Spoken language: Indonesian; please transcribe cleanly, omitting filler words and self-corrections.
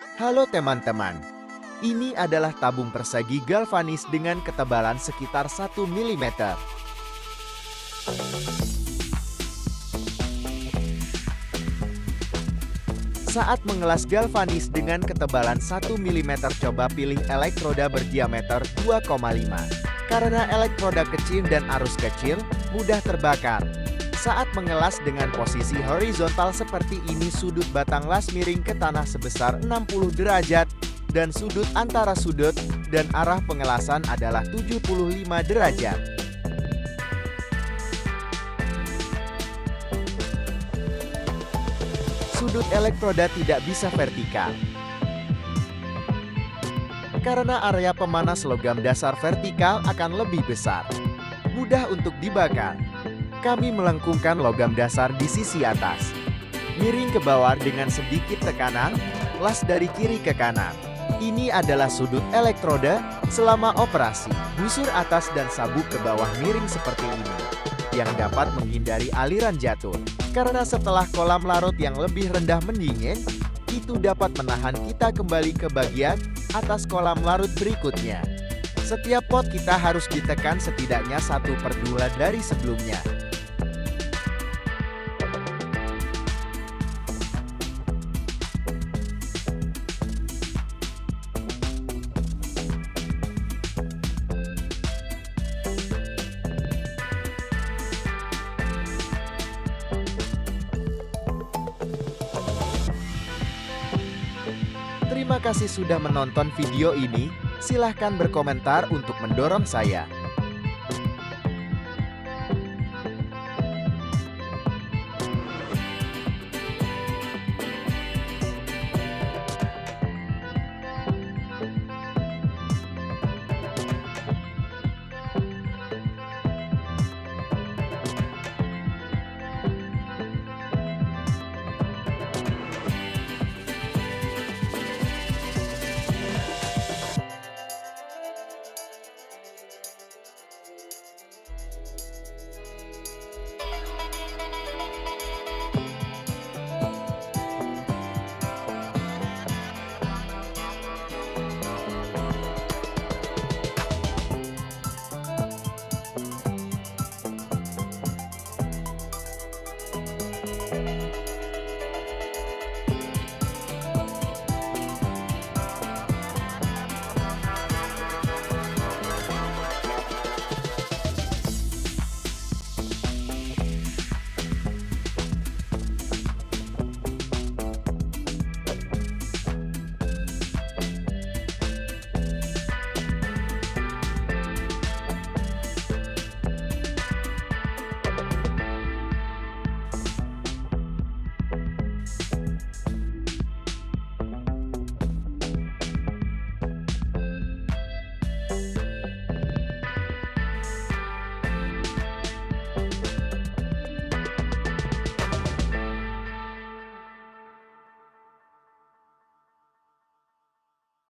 Halo teman-teman, ini adalah tabung persegi galvanis dengan ketebalan sekitar 1 mm. Saat mengelas galvanis dengan ketebalan 1 mm, coba pilih elektroda berdiameter 2,5. Karena elektroda kecil dan arus kecil, mudah terbakar. Saat mengelas dengan posisi horizontal seperti ini, sudut batang las miring ke tanah sebesar 60 derajat, dan sudut antara sudut dan arah pengelasan adalah 75 derajat. Sudut elektroda tidak bisa vertikal, karena area pemanas logam dasar vertikal akan lebih besar, mudah untuk dibakar. Kami melengkungkan logam dasar di sisi atas, miring ke bawah dengan sedikit tekanan, las dari kiri ke kanan. Ini adalah sudut elektroda selama operasi. Busur atas dan sabuk ke bawah miring seperti ini, yang dapat menghindari aliran jatuh. Karena setelah kolam larut yang lebih rendah mendingin, itu dapat menahan kita kembali ke bagian atas kolam larut berikutnya. Setiap pot kita harus ditekan setidaknya 1/2 dari sebelumnya. Terima kasih sudah menonton video ini. Silahkan berkomentar untuk mendorong saya.